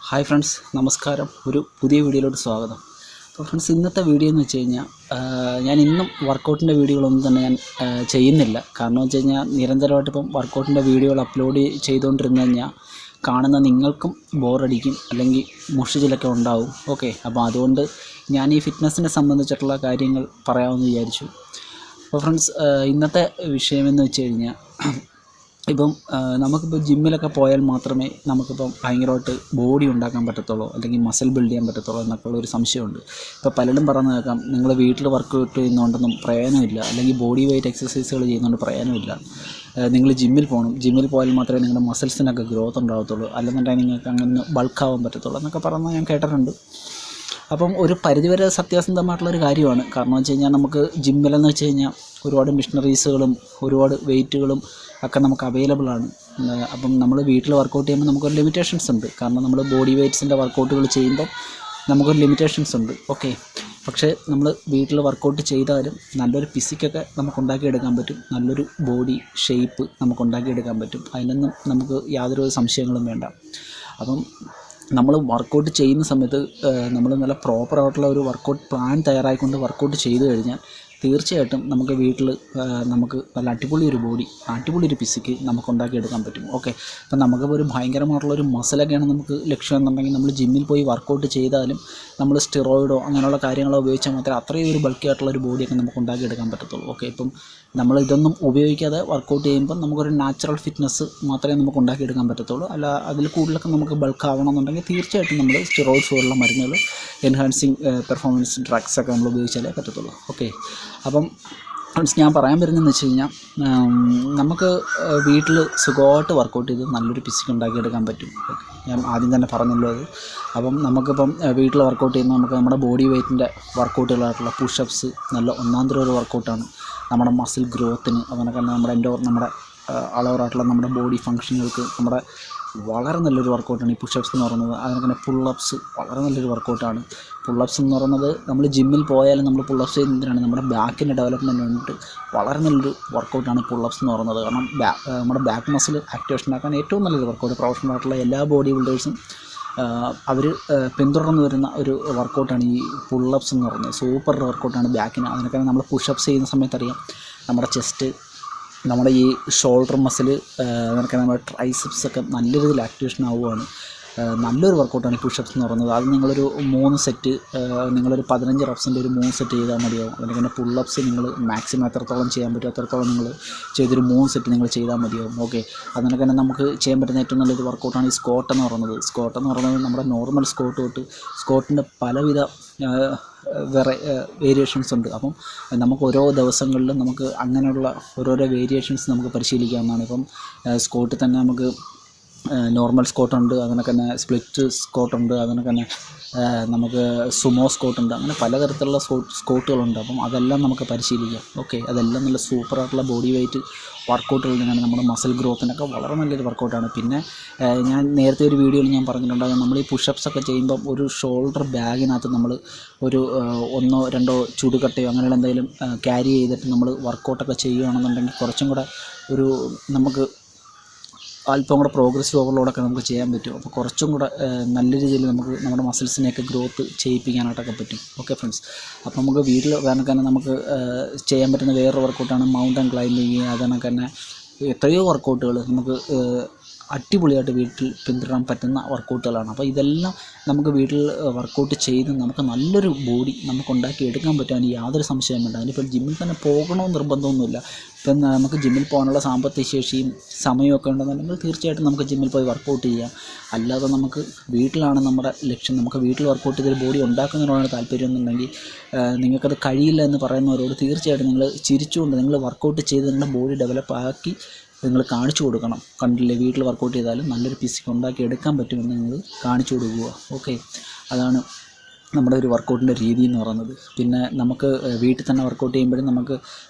Hi friends, നമസ്കാരം. ഒരു പുതിയ വീഡിയോയിലോട്ട് സ്വാഗതം. അപ്പോൾ ഫ്രണ്ട്സ്, ഇന്നത്തെ വീഡിയോ എന്ന് വെച്ച് കഴിഞ്ഞാൽ ഞാൻ ഇന്നും വർക്കൗട്ടിൻ്റെ വീഡിയോകളൊന്നും തന്നെ ഞാൻ ചെയ്യുന്നില്ല. കാരണം വെച്ച് കഴിഞ്ഞാൽ നിരന്തരമായിട്ട് ഇപ്പം വർക്കൗട്ടിൻ്റെ വീഡിയോകൾ അപ്ലോഡ് ചെയ്തുകൊണ്ടിരുന്നു കഴിഞ്ഞാൽ കാണുന്ന നിങ്ങൾക്കും ബോറടിക്കും, അല്ലെങ്കിൽ മുഷിച്ചിലൊക്കെ ഉണ്ടാവും. ഓക്കെ, അപ്പോൾ അതുകൊണ്ട് ഞാൻ ഈ ഫിറ്റ്നസ്സിനെ സംബന്ധിച്ചിട്ടുള്ള കാര്യങ്ങൾ പറയാമെന്ന് വിചാരിച്ചു. അപ്പോൾ ഫ്രണ്ട്സ്, ഇന്നത്തെ വിഷയമെന്ന് വെച്ച് കഴിഞ്ഞാൽ ഇപ്പം നമുക്കിപ്പോൾ ജിമ്മിലൊക്കെ പോയാൽ മാത്രമേ നമുക്കിപ്പം ഭയങ്കരമായിട്ട് ബോഡി ഉണ്ടാക്കാൻ പറ്റത്തുള്ളൂ, അല്ലെങ്കിൽ മസിൽ ബിൽഡ് ചെയ്യാൻ പറ്റത്തുള്ളൂ എന്നൊക്കെയുള്ളൊരു സംശയമുണ്ട്. ഇപ്പോൾ പലരും പറഞ്ഞു കേൾക്കാം, നിങ്ങൾ വീട്ടിൽ വർക്കൗട്ട് ചെയ്യുന്നതുകൊണ്ടൊന്നും പ്രയോജനമില്ല, അല്ലെങ്കിൽ ബോഡി വെയ്റ്റ് എക്സസൈസുകൾ ചെയ്യുന്നതുകൊണ്ട് പ്രയോജനമില്ല, നിങ്ങൾ ജിമ്മിൽ പോകണം, ജിമ്മിൽ പോയാൽ മാത്രമേ നിങ്ങളുടെ മസിൽസിനൊക്കെ ഗ്രോത്ത് ഉണ്ടാകത്തുള്ളൂ, അല്ലെന്നുണ്ടെങ്കിൽ നിങ്ങൾക്ക് അങ്ങനെ ബൾക്കാവാൻ പറ്റത്തുള്ളൂ എന്നൊക്കെ പറഞ്ഞാൽ ഞാൻ കേട്ടിട്ടുണ്ട്. അപ്പം ഒരു പരിധിവരെ സത്യസന്ധമായിട്ടുള്ളൊരു കാര്യമാണ്. കാരണം വെച്ച് കഴിഞ്ഞാൽ നമുക്ക് ജിമ്മിലെന്ന് വെച്ച് കഴിഞ്ഞാൽ ഒരുപാട് മിഷനറീസുകളും ഒരുപാട് വെയ്റ്റുകളും ഒക്കെ നമുക്ക് അവൈലബിൾ ആണ്. അപ്പം നമ്മൾ വീട്ടിൽ വർക്കൗട്ട് ചെയ്യുമ്പോൾ നമുക്കൊരു ലിമിറ്റേഷൻസ് ഉണ്ട്. കാരണം നമ്മൾ ബോഡി വെയ്റ്റ്സിൻ്റെ വർക്കൗട്ടുകൾ ചെയ്യുമ്പോൾ നമുക്കൊരു ലിമിറ്റേഷൻസ് ഉണ്ട്. ഓക്കെ, പക്ഷേ നമ്മൾ വീട്ടിൽ വർക്കൗട്ട് ചെയ്താലും നല്ലൊരു ഫിസിക്കൊക്കെ നമുക്ക് ഉണ്ടാക്കിയെടുക്കാൻ പറ്റും, നല്ലൊരു ബോഡി ഷേപ്പ് നമുക്ക് ഉണ്ടാക്കിയെടുക്കാൻ പറ്റും. അതിനൊന്നും നമുക്ക് യാതൊരു സംശയങ്ങളും വേണ്ട. അപ്പം നമ്മൾ വർക്കൗട്ട് ചെയ്യുന്ന സമയത്ത് നമ്മൾ നല്ല പ്രോപ്പറായിട്ടുള്ള ഒരു വർക്കൗട്ട് പ്ലാൻ തയ്യാറായിക്കൊണ്ട് വർക്കൗട്ട് ചെയ്തു കഴിഞ്ഞാൽ തീർച്ചയായിട്ടും നമുക്ക് വീട്ടിൽ നമുക്ക് നല്ല അടിപൊളി ഒരു ബോഡി, അടിപൊളി ഒരു ഫിസിക്ക് നമുക്ക് ഉണ്ടാക്കിയെടുക്കാൻ പറ്റും. ഓക്കെ, അപ്പം നമുക്കിപ്പോൾ ഒരു ഭയങ്കരമായിട്ടുള്ളൊരു മസിലൊക്കെയാണ് നമുക്ക് ലക്ഷ്യം എന്നുണ്ടെങ്കിൽ നമ്മൾ ജിമ്മിൽ പോയി വർക്കൗട്ട് ചെയ്താലും നമ്മൾ സ്റ്റിറോയിഡോ അങ്ങനെയുള്ള കാര്യങ്ങളോ ഉപയോഗിച്ചാൽ മാത്രമേ അത്രയും ഒരു ബൾക്കി ആയിട്ടുള്ളൊരു ബോഡിയൊക്കെ നമുക്ക് ഉണ്ടാക്കിയെടുക്കാൻ പറ്റത്തുള്ളൂ. ഓക്കെ, ഇപ്പം നമ്മൾ ഇതൊന്നും ഉപയോഗിക്കാതെ വർക്കൗട്ട് ചെയ്യുമ്പോൾ നമുക്കൊരു നാച്ചുറൽ ഫിറ്റ്നസ് മാത്രമേ നമുക്ക് ഉണ്ടാക്കിയെടുക്കാൻ പറ്റത്തുള്ളൂ. അല്ല, അതിൽ കൂടുതലൊക്കെ നമുക്ക് ബൾക്ക് ആവണമെന്നുണ്ടെങ്കിൽ തീർച്ചയായിട്ടും നമ്മൾ സ്റ്റിറോയിഡ്സ് പോലുള്ള മരുന്നുകൾ, എൻഹാൻസിങ് പെർഫോമൻസ് ഡ്രഗ്സൊക്കെ നമ്മൾ ഉപയോഗിച്ചാലേ പറ്റത്തുള്ളൂ. ഓക്കെ, അപ്പം ഞാൻ പറയാൻ വരുന്നതെന്ന് വെച്ച് കഴിഞ്ഞാൽ നമുക്ക് വീട്ടിൽ സുഖമായിട്ട് വർക്കൗട്ട് ചെയ്ത് നല്ലൊരു ഫിസിക്ക് ഉണ്ടാക്കിയെടുക്കാൻ പറ്റും. ഞാൻ ആദ്യം തന്നെ പറഞ്ഞല്ലോ അത്. അപ്പം നമുക്കിപ്പം വീട്ടിൽ വർക്കൗട്ട് ചെയ്യുന്ന നമുക്ക് നമ്മുടെ ബോഡി വെയ്റ്റിൻ്റെ വർക്കൗട്ടുകളായിട്ടുള്ള പുഷപ്സ് നല്ല ഒന്നാന്തരം ഒരു വർക്കൗട്ടാണ്. നമ്മുടെ മസിൽ ഗ്രോത്തിന്, അതിനൊക്കെ നമ്മുടെ അളവറായിട്ടുള്ള നമ്മുടെ ബോഡി ഫങ്ഷനുകൾക്ക് നമ്മുടെ വളരെ നല്ലൊരു വർക്കൗട്ടാണ് ഈ പുഷപ്സ് എന്ന് പറയുന്നത്. അതിനൊക്കെ പുള്ളപ്സ് വളരെ നല്ലൊരു വർക്കൗട്ടാണ്. പുള്ളപ്സ് എന്ന് പറയുന്നത് നമ്മൾ ജിമ്മിൽ പോയാലും നമ്മൾ പുള്ളപ്സ് ചെയ്യുന്നതിനാണ് നമ്മുടെ ബാക്കിൻ്റെ ഡെവലപ്മെൻറ്റ് വേണ്ടിയിട്ട് വളരെ നല്ലൊരു വർക്കൗട്ടാണ് പുള്ളപ്സ് എന്ന് പറയുന്നത്. കാരണം നമ്മുടെ ബാക്ക് മസിൽ ആക്ടിവേഷൻ ആക്കാൻ ഏറ്റവും നല്ലൊരു വർക്കൗട്ട് പ്രൊഫഷണൽ ആയിട്ടുള്ള എല്ലാ ബോഡി ബിൽഡേഴ്സും അവർ പിന്തുടർന്ന് വരുന്ന ഒരു വർക്കൗട്ടാണ് ഈ പുള്ളപ്സ് എന്ന് പറയുന്നത്. സൂപ്പർ വർക്കൗട്ടാണ് ബാക്കിന്. അതിനൊക്കെ നമ്മൾ പുഷപ്സ് ചെയ്യുന്ന സമയത്ത് അറിയാം നമ്മുടെ ചെസ്റ്റ്, നമ്മുടെ ഈ ഷോൾഡർ മസിൽ, അതിനൊക്കെ നമ്മുടെ ട്രൈസെപ്സൊക്കെ നല്ല രീതിയിൽ ആക്ടിവേഷൻ ആവുകയാണ്. നല്ലൊരു വർക്കൗട്ടാണ് ഈ പുഷപ്സ് എന്ന് പറയുന്നത്. അത് നിങ്ങളൊരു 3 സെറ്റ്, നിങ്ങളൊരു 15 റെപ്സിൻ്റെ ഒരു 3 സെറ്റ് ചെയ്താൽ മതിയാവും. അതിനൊക്കെ പുള്ളപ്സ് നിങ്ങൾ മാക്സിമം എത്രത്തോളം ചെയ്യാൻ പറ്റും അത്രത്തോളം നിങ്ങൾ ചെയ്തൊരു 3 സെറ്റ് നിങ്ങൾ ചെയ്താൽ മതിയാവും. ഓക്കെ, അതിനൊക്കെ തന്നെ നമുക്ക് ചെയ്യാൻ പറ്റുന്ന ഏറ്റവും നല്ലൊരു വർക്കൗട്ടാണ് ഈ സ്ക്വാട്ട് എന്ന് പറയുന്നത്. സ്ക്വാട്ട് എന്ന് പറയുന്നത് നമ്മുടെ നോർമൽ സ്ക്വാട്ട് തൊട്ട് സ്ക്വാട്ടിൻ്റെ പലവിധ വേരിയേഷൻസ് ഉണ്ട്. അപ്പം നമുക്ക് ഓരോ ദിവസങ്ങളിലും നമുക്ക് അങ്ങനെയുള്ള ഓരോരോ വേരിയേഷൻസ് നമുക്ക് പരിശീലിക്കാവുന്നതാണ്. ഇപ്പം സ്ക്വാട്ടിൽ തന്നെ നമുക്ക് നോർമൽ സ്ക്വാട്ടുണ്ട്, അതിനൊക്കെ തന്നെ സ്പ്ലിറ്റ് സ്ക്വാട്ടുണ്ട്, അതിനൊക്കെ തന്നെ നമുക്ക് സുമോ സ്ക്വാട്ടുണ്ട്, അങ്ങനെ പലതരത്തിലുള്ള സ്ക്വാട്ടുകളുണ്ട്. അപ്പം അതെല്ലാം നമുക്ക് പരിശീലിക്കാം. ഓക്കെ, അതെല്ലാം നല്ല സൂപ്പറായിട്ടുള്ള ബോഡി വെയ്റ്റ് വർക്കൗട്ടുകൾ തന്നെയാണ്. നമ്മുടെ മസിൽ ഗ്രോത്തിനൊക്കെ വളരെ നല്ലൊരു വർക്കൗട്ടാണ്. പിന്നെ ഞാൻ നേരത്തെ ഒരു വീഡിയോയിൽ ഞാൻ പറഞ്ഞിട്ടുണ്ടാകും, നമ്മൾ ഈ പുഷപ്സൊക്കെ ചെയ്യുമ്പം ഒരു ഷോൾഡർ ബാഗിനകത്ത് നമ്മൾ ഒരു 1 or 2 ചുടുകട്ടയോ അങ്ങനെയുള്ള എന്തെങ്കിലും ക്യാരി ചെയ്തിട്ട് നമ്മൾ വർക്കൗട്ടൊക്കെ ചെയ്യുകയാണെന്നുണ്ടെങ്കിൽ കുറച്ചും കൂടെ ഒരു നമുക്ക് അല്പം കൂടെ പ്രോഗ്രസീവ് ഓവർലോഡൊക്കെ നമുക്ക് ചെയ്യാൻ പറ്റും. അപ്പോൾ കുറച്ചും കൂടെ നല്ല രീതിയിൽ നമുക്ക് നമ്മുടെ മസിൽസിനെയൊക്കെ ഗ്രോത്ത് ചെയ്യിപ്പിക്കാനായിട്ടൊക്കെ പറ്റും. ഓക്കെ ഫ്രണ്ട്സ്, അപ്പോൾ നമുക്ക് വീട്ടിൽ വേണമെങ്കിൽ തന്നെ നമുക്ക് ചെയ്യാൻ പറ്റുന്ന വേറൊരു വർക്കൗട്ടാണ് മൗണ്ടൻ ക്ലൈമ്പിങ്. അതിനൊക്കെ തന്നെ എത്രയോ വർക്കൗട്ടുകൾ നമുക്ക് അടിപൊളിയായിട്ട് വീട്ടിൽ പിന്തുടരാൻ പറ്റുന്ന വർക്കൗട്ടുകളാണ്. അപ്പോൾ ഇതെല്ലാം നമുക്ക് വീട്ടിൽ വർക്കൗട്ട് ചെയ്ത് നമുക്ക് നല്ലൊരു ബോഡി നമുക്ക് ഉണ്ടാക്കി എടുക്കാൻ പറ്റുമെന്ന് യാതൊരു സംശയം വേണ്ട. അതിനിപ്പോൾ ജിമ്മിൽ തന്നെ പോകണമെന്ന് നിർബന്ധമൊന്നുമില്ല. ഇപ്പം നമുക്ക് ജിമ്മിൽ പോകാനുള്ള സാമ്പത്തിക ശേഷിയും സമയമൊക്കെ ഉണ്ടെന്നുണ്ടെങ്കിൽ തീർച്ചയായിട്ടും നമുക്ക് ജിമ്മിൽ പോയി വർക്കൗട്ട് ചെയ്യാം. അല്ലാതെ നമുക്ക് വീട്ടിലാണ് നമ്മുടെ ലക്ഷ്യം, നമുക്ക് വീട്ടിൽ വർക്കൗട്ട് ചെയ്തൊരു ബോഡി ഉണ്ടാക്കുന്നതിനോടാണ് താല്പര്യം എന്നുണ്ടെങ്കിൽ നിങ്ങൾക്കത് കഴിയില്ല എന്ന് പറയുന്നവരോട് തീർച്ചയായിട്ടും നിങ്ങൾ ചിരിച്ചുകൊണ്ട് നിങ്ങൾ വർക്കൗട്ട് ചെയ്ത് നിങ്ങളുടെ ബോഡി ഡെവലപ്പ് ആക്കി നിങ്ങൾ കാണിച്ചു കൊടുക്കണം. കണ്ടില്ലേ, വീട്ടിൽ വർക്കൗട്ട് ചെയ്താലും നല്ലൊരു ഫിസിക്ക് ഉണ്ടാക്കി എടുക്കാൻ പറ്റുമെന്ന് നിങ്ങൾ കാണിച്ചു കൊടുക്കുക. ഓക്കെ, അതാണ് നമ്മുടെ ഒരു വർക്കൗട്ടിൻ്റെ രീതി എന്ന് പറയുന്നത്. പിന്നെ നമുക്ക് വീട്ടിൽ തന്നെ വർക്കൗട്ട് ചെയ്യുമ്പോഴും നമുക്ക്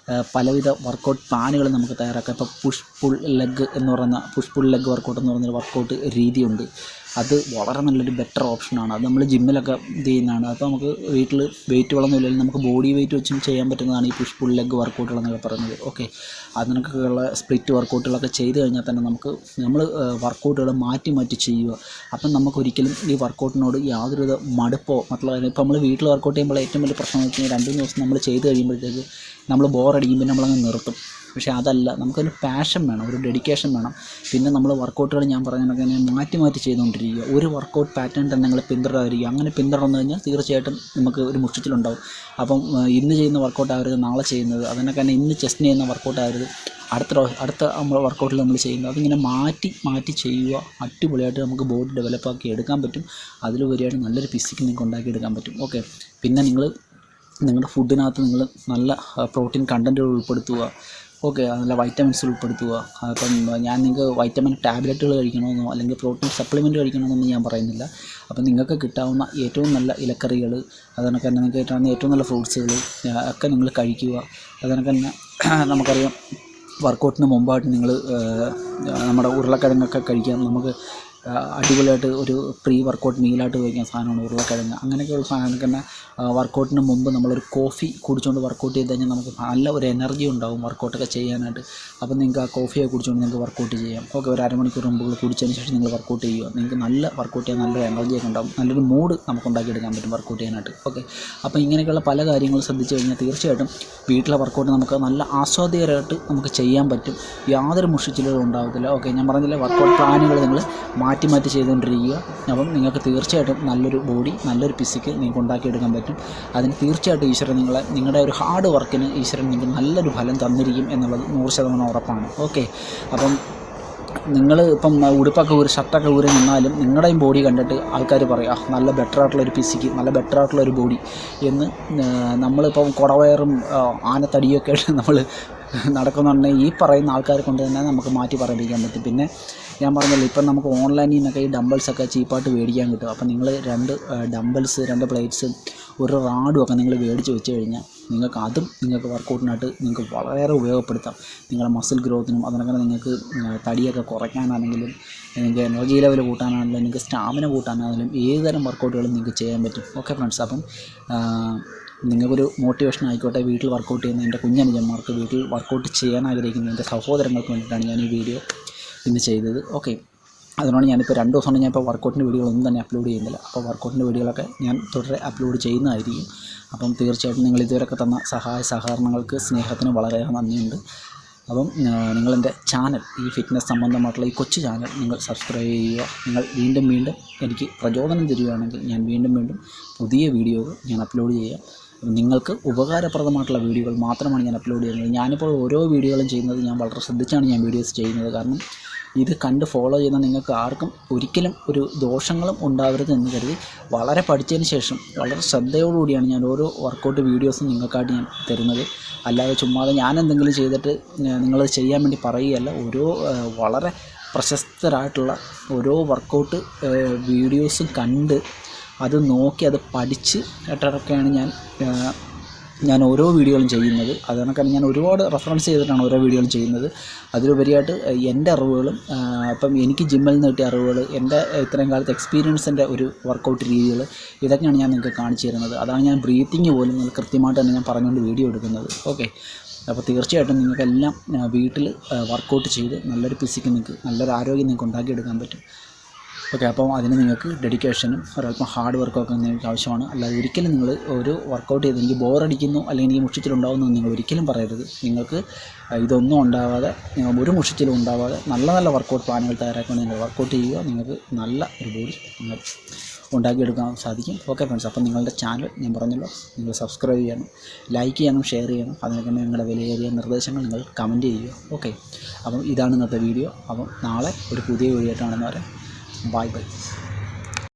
പലവിധ വർക്കൗട്ട് പ്ലാനുകൾ നമുക്ക് തയ്യാറാക്കാം. ഇപ്പോൾ പുഷ് പുൾ ലെഗ് എന്ന് പറയുന്ന ലെഗ് വർക്കൗട്ട് എന്ന് പറയുന്നൊരു വർക്കൗട്ട് രീതിയുണ്ട്. അത് വളരെ നല്ലൊരു ബെറ്റർ ഓപ്ഷനാണ്. അത് നമ്മൾ ജിമ്മിലൊക്കെ ഇത് ചെയ്യുന്നതാണ്. അപ്പോൾ നമുക്ക് വീട്ടിൽ വെയിറ്റുകളൊന്നും ഇല്ലെങ്കിൽ നമുക്ക് ബോഡി വെയിറ്റ് വെച്ചും ചെയ്യാൻ പറ്റുന്നതാണ് ഈ പുഷ് പുൾ ലെഗ് വർക്കൗട്ടുകൾ എന്നൊക്കെ പറയുന്നത്. ഓക്കെ, അതിനൊക്കെയുള്ള സ്പ്ലിറ്റ് വർക്കൗട്ടുകളൊക്കെ ചെയ്ത് കഴിഞ്ഞാൽ തന്നെ നമ്മൾ വർക്കൗട്ടുകൾ മാറ്റി മാറ്റി ചെയ്യുക. അപ്പം നമുക്കൊരിക്കലും ഈ വർക്കൗട്ടിനോട് യാതൊരുവിധ മടുപ്പോ മറ്റുള്ള ഇപ്പോൾ നമ്മൾ വീട്ടിൽ വർക്കൗട്ട് ചെയ്യുമ്പോൾ ഏറ്റവും വലിയ പ്രശ്നം എന്ന് വെച്ച് കഴിഞ്ഞാൽ 2-3 ദിവസം നമ്മൾ ചെയ്ത് കഴിയുമ്പോഴത്തേക്ക് നമ്മൾ ബോറടിക്കും, പിന്നെ നമ്മളങ്ങ് നിർത്തും. പക്ഷേ അതല്ല, നമുക്കൊരു പാഷൻ വേണം, ഒരു ഡെഡിക്കേഷൻ വേണം. പിന്നെ നമ്മൾ വർക്കൗട്ടുകൾ ഞാൻ പറഞ്ഞതൊക്കെ മാറ്റി മാറ്റി ചെയ്തുകൊണ്ടിരിക്കുക. ഒരു വർക്കൗട്ട് പാറ്റേൺ തന്നെ നിങ്ങൾ പിന്തുടരാതിരിക്കുക. അങ്ങനെ പിന്തുടർന്നു കഴിഞ്ഞാൽ തീർച്ചയായിട്ടും നമുക്ക് ഒരു മുഷിച്ചിലുണ്ടാവും. അപ്പം ഇന്ന് ചെയ്യുന്ന വർക്കൗട്ട് ആവരുത് നാളെ ചെയ്യുന്നത്, അതിനൊക്കെ തന്നെ ഇന്ന് ചെസ്റ്റിന് ചെയ്യുന്ന വർക്കൗട്ട് ആവരുത് അടുത്ത വർക്കൗട്ടിൽ നമ്മൾ ചെയ്യുന്നത്. അതിങ്ങനെ മാറ്റി മാറ്റി ചെയ്യുക. അടിപൊളിയായിട്ട് നമുക്ക് ബോഡി ഡെവലപ്പാക്കി എടുക്കാൻ പറ്റും. അതിലുപരിയായിട്ട് നല്ലൊരു ഫിസിക്ക് നിങ്ങൾക്ക് ഉണ്ടാക്കിയെടുക്കാൻ പറ്റും. ഓക്കെ, പിന്നെ നിങ്ങളുടെ ഫുഡിനകത്ത് നിങ്ങൾ നല്ല പ്രോട്ടീൻ കണ്ടൻറ്റുകൾ ഉൾപ്പെടുത്തുക. ഓക്കെ, നല്ല വൈറ്റമിൻസ് ഉൾപ്പെടുത്തുക. അപ്പം ഞാൻ നിങ്ങൾക്ക് വൈറ്റമിൻ ടാബ്ലറ്റുകൾ കഴിക്കണമെന്നോ അല്ലെങ്കിൽ പ്രോട്ടീൻ സപ്ലിമെൻറ്റ് കഴിക്കണമെന്നൊന്നും ഞാൻ പറയുന്നില്ല. അപ്പം നിങ്ങൾക്ക് കിട്ടാവുന്ന ഏറ്റവും നല്ല ഇലക്കറികൾ, അതിനൊക്കെ തന്നെ നിങ്ങൾക്ക് കിട്ടാവുന്ന ഏറ്റവും നല്ല ഫ്രൂട്ട്സുകൾ ഒക്കെ നിങ്ങൾ കഴിക്കുക. അതിനൊക്കെ തന്നെ നമുക്കറിയാം വർക്കൗട്ടിന് മുമ്പായിട്ട് നിങ്ങൾ നമ്മുടെ ഉരുളക്കിഴങ്ങൊക്കെ കഴിക്കാം. നമുക്ക് അടിപൊളിയായിട്ട് ഒരു പ്രീ വർക്കൗട്ട് മീലായിട്ട് ഉപയോഗിക്കുന്ന സാധനമാണ് ഉരുളക്കിഴങ്ങ്. അങ്ങനെയൊക്കെയുള്ള സാധനങ്ങൾക്ക് തന്നെ വർക്കൗട്ടിന് മുമ്പ് നമ്മളൊരു കോഫി കുടിച്ചുകൊണ്ട് വർക്കൗട്ട് ചെയ്ത് കഴിഞ്ഞാൽ നമുക്ക് നല്ല ഒരു എനർജി ഉണ്ടാവും വർക്കൗട്ടൊക്കെ ചെയ്യാനായിട്ട്. അപ്പം നിങ്ങൾക്ക് ആ കോഫിയൊക്കെ കുടിച്ചുകൊണ്ട് നിങ്ങൾക്ക് വർക്കൗട്ട് ചെയ്യാം. ഓക്കെ, ഒരു അരമണിക്കൂർ മുമ്പ് കുടിച്ചതിന് ശേഷം നിങ്ങൾ വർക്കൗട്ട് ചെയ്യുക. നിങ്ങൾക്ക് നല്ല വർക്കൗട്ട് ചെയ്യാൻ നല്ലൊരു എനർജിയൊക്കെ ഉണ്ടാവും, നല്ലൊരു മൂഡ് നമുക്ക് ഉണ്ടാക്കിയെടുക്കാൻ പറ്റും വർക്കൗട്ട് ചെയ്യാനായിട്ട്. ഓക്കെ, അപ്പോൾ ഇങ്ങനെയൊക്കെയുള്ള പല കാര്യങ്ങളും ശ്രദ്ധിച്ചു കഴിഞ്ഞാൽ തീർച്ചയായിട്ടും വീട്ടിലെ വർക്കൗട്ട് നമുക്ക് നല്ല ആസ്വാദ്യകരമായിട്ട് നമുക്ക് ചെയ്യാൻ പറ്റും. യാതൊരു മുഷിച്ചിലും ഉണ്ടാകത്തില്ല. ഓക്കെ, ഞാൻ പറഞ്ഞില്ലേ വർക്കൗട്ട് പ്ലാനുകൾ നിങ്ങൾ മാറ്റി മാറ്റി ചെയ്തുകൊണ്ടിരിക്കുക. അപ്പം നിങ്ങൾക്ക് തീർച്ചയായിട്ടും നല്ലൊരു ബോഡി, നല്ലൊരു ഫിസിക്ക് നിങ്ങൾക്ക് ഉണ്ടാക്കിയെടുക്കാൻ പറ്റും. അതിന് തീർച്ചയായിട്ടും ഈശ്വരൻ നിങ്ങളുടെ ഒരു ഹാർഡ് വർക്കിന് ഈശ്വരൻ നിങ്ങൾക്ക് നല്ലൊരു ഫലം തന്നിരിക്കും എന്നുള്ളത് 100% ഉറപ്പാണ്. ഓക്കെ, അപ്പം നിങ്ങൾ ഇപ്പം ഉടുപ്പൊക്കെ ഷർട്ടൊക്കെ ഊരി നിന്നാലും നിങ്ങളുടെയും ബോഡി കണ്ടിട്ട് ആൾക്കാർ പറയും നല്ല ബെറ്ററായിട്ടുള്ളൊരു ഫിസിക്ക്, നല്ല ബെറ്ററായിട്ടുള്ളൊരു ബോഡി എന്ന്. നമ്മളിപ്പം കുടവയറും ആനത്തടിയൊക്കെ ആയിട്ട് നമ്മൾ നടക്കുന്നുണ്ടെങ്കിൽ ഈ പറയുന്ന ആൾക്കാരെ കൊണ്ട് തന്നെ നമുക്ക് മാറ്റി പറയിപ്പിക്കാൻ പറ്റും. പിന്നെ ഞാൻ പറഞ്ഞല്ലോ, ഇപ്പം നമുക്ക് ഓൺലൈനിൽ നിന്നൊക്കെ ഈ ഡംബിൾസൊക്കെ ചീപ്പായിട്ട് മേടിക്കാൻ കിട്ടും. അപ്പം നിങ്ങൾ 2 ഡംബിൾസ്, 2 പ്ലേറ്റ്സും ഒരു റാഡും ഒക്കെ നിങ്ങൾ മേടിച്ച് വെച്ച് കഴിഞ്ഞാൽ നിങ്ങൾക്ക് വർക്കൗട്ടിനായിട്ട് നിങ്ങൾക്ക് വളരെ ഉപയോഗപ്പെടുത്താം. നിങ്ങളുടെ മസിൽ ഗ്രോത്തിനും അതിനൊക്കെ നിങ്ങൾക്ക് തടിയൊക്കെ കുറയ്ക്കാനാണെങ്കിലും നിങ്ങൾക്ക് എനർജി ലെവൽ കൂട്ടാനാണെങ്കിലും നിങ്ങൾക്ക് സ്റ്റാമിന കൂട്ടാനാണെങ്കിലും ഏതുതരം വർക്കൗട്ടുകളും നിങ്ങൾക്ക് ചെയ്യാൻ പറ്റും. ഓക്കെ ഫ്രണ്ട്സ്, അപ്പം നിങ്ങൾക്കൊരു മോട്ടിവേഷൻ ആയിക്കോട്ടെ. വീട്ടിൽ വർക്കൗട്ട് ചെയ്യുന്ന എൻ്റെ കുഞ്ഞനുജന്മാർക്ക്, വീട്ടിൽ വർക്കൗട്ട് ചെയ്യാൻ ആഗ്രഹിക്കുന്ന എൻ്റെ സഹോദരങ്ങൾക്ക് വേണ്ടിയിട്ടാണ് ഞാൻ ഈ വീഡിയോ ഇന്ന് ചെയ്തത്. ഓക്കെ, അതുകൊണ്ട് ഞാനിപ്പോൾ 2 ദിവസം കൊണ്ട് ഞാനിപ്പോൾ വർക്കൗട്ടിൻ്റെ വീഡിയോകളൊന്നും തന്നെ അപ്ലോഡ് ചെയ്യുന്നില്ല. അപ്പോൾ വർക്കൗട്ടിൻ്റെ വീഡിയോകളൊക്കെ ഞാൻ തുടരെ അപ്ലോഡ് ചെയ്യുന്നതായിരിക്കും. അപ്പം തീർച്ചയായിട്ടും നിങ്ങൾ ഇതുവരെയൊക്കെ തന്ന സഹായ സഹകരണങ്ങൾക്ക് സ്നേഹത്തിന് വളരെയേറെ നന്ദിയുണ്ട്. അപ്പം നിങ്ങളെൻ്റെ ചാനൽ, ഈ ഫിറ്റ്നസ് സംബന്ധമായിട്ടുള്ള ഈ കൊച്ചു ചാനൽ നിങ്ങൾ സബ്സ്ക്രൈബ് ചെയ്യുക. നിങ്ങൾ വീണ്ടും വീണ്ടും എനിക്ക് പ്രചോദനം തരികയാണെങ്കിൽ ഞാൻ വീണ്ടും വീണ്ടും പുതിയ വീഡിയോകൾ ഞാൻ അപ്ലോഡ് ചെയ്യാം. നിങ്ങൾക്ക് ഉപകാരപ്രദമായിട്ടുള്ള വീഡിയോകൾ മാത്രമാണ് ഞാൻ അപ്ലോഡ് ചെയ്യുന്നത്. ഞാനിപ്പോൾ ഓരോ വീഡിയോകളും ചെയ്യുന്നത് ഞാൻ വളരെ ശ്രദ്ധിച്ചാണ് ഞാൻ വീഡിയോസ് ചെയ്യുന്നത്. കാരണം ഇത് കണ്ട് ഫോളോ ചെയ്യുന്ന നിങ്ങൾക്ക് ആർക്കും ഒരിക്കലും ഒരു ദോഷങ്ങളും ഉണ്ടാകരുത് എന്ന് കരുതി വളരെ പഠിച്ചതിന് ശേഷം വളരെ ശ്രദ്ധയോടുകൂടിയാണ് ഞാൻ ഓരോ വർക്കൗട്ട് വീഡിയോസും നിങ്ങൾക്കായിട്ട് ഞാൻ തരുന്നത്. അല്ലാതെ ചുമ്മാതെ ഞാൻ എന്തെങ്കിലും ചെയ്തിട്ട് നിങ്ങളത് ചെയ്യാൻ വേണ്ടി പറയുകയല്ല. വളരെ പ്രശസ്തരായിട്ടുള്ള ഓരോ വർക്കൗട്ട് വീഡിയോസും കണ്ട് അത് നോക്കി അത് പഠിച്ച് കേട്ടൊക്കെയാണ് ഞാൻ ഓരോ വീഡിയോകളും ചെയ്യുന്നത്. അതുകൊണ്ടൊക്കെയാണ് ഞാൻ ഒരുപാട് റെഫറൻസ് ചെയ്തിട്ടാണ് ഓരോ വീഡിയോകളും ചെയ്യുന്നത്. അതിലുപരിയായിട്ട് എൻ്റെ അറിവുകളും ഇപ്പം എനിക്ക് ജിമ്മിൽ നിന്ന് കിട്ടിയ അറിവുകൾ, എൻ്റെ ഇത്രയും കാലത്തെ എക്സ്പീരിയൻസിൻ്റെ ഒരു വർക്കൗട്ട് രീതികൾ, ഇതൊക്കെയാണ് ഞാൻ നിങ്ങൾക്ക് കാണിച്ചു തരുന്നത്. അതാണ് ഞാൻ ബ്രീത്തിങ് പോലും കൃത്യമായിട്ട് തന്നെ ഞാൻ പറഞ്ഞുകൊണ്ട് വീഡിയോ എടുക്കുന്നത്. ഓക്കെ, അപ്പോൾ തീർച്ചയായിട്ടും നിങ്ങൾക്കെല്ലാം വീട്ടിൽ വർക്കൗട്ട് ചെയ്ത് നല്ലൊരു ഫിസിക്ക് നിങ്ങൾക്ക്, നല്ലൊരു ആരോഗ്യം നിങ്ങൾക്ക് ഉണ്ടാക്കിയെടുക്കാൻ പറ്റും. ഓക്കെ, അപ്പം അതിന് നിങ്ങൾക്ക് ഡെഡിക്കേഷനും ഒരല്പം ഹാർഡ് വർക്കൊക്കെ നിങ്ങൾക്ക് ആവശ്യമാണ്. അല്ലാതെ ഒരിക്കലും നിങ്ങൾ ഒരു വർക്കൗട്ട് ചെയ്ത് എനിക്ക് ബോറടിക്കുന്നു അല്ലെങ്കിൽ എനിക്ക് മുഷിച്ചിലുണ്ടാകുന്നു നിങ്ങൾ ഒരിക്കലും പറയരുത്. നിങ്ങൾക്ക് ഇതൊന്നും ഉണ്ടാകാതെ, ഒരു മുഷിച്ചിലും ഉണ്ടാകാതെ നല്ല നല്ല വർക്കൗട്ട് പ്ലാനുകൾ തയ്യാറാക്കിക്കൊണ്ട് നിങ്ങൾ വർക്കൗട്ട് ചെയ്യുക. നിങ്ങൾക്ക് നല്ല ഒരു ബോഡി നിങ്ങൾ ഉണ്ടാക്കിയെടുക്കാൻ സാധിക്കും. ഓക്കെ ഫ്രണ്ട്സ്, അപ്പം നിങ്ങളുടെ ചാനൽ ഞാൻ പറഞ്ഞല്ലോ, നിങ്ങൾ സബ്സ്ക്രൈബ് ചെയ്യണം, ലൈക്ക് ചെയ്യണം, ഷെയർ ചെയ്യണം. അതിനൊക്കെ നിങ്ങളുടെ വിലയേറിയ നിർദ്ദേശങ്ങൾ നിങ്ങൾ കമൻറ്റ് ചെയ്യുക. ഓക്കെ, അപ്പം ഇതാണ് ഇന്നത്തെ വീഡിയോ. അപ്പം നാളെ ഒരു പുതിയ വീഡിയോ ആയിട്ടാണെന്ന് പറയാം. Bye bye.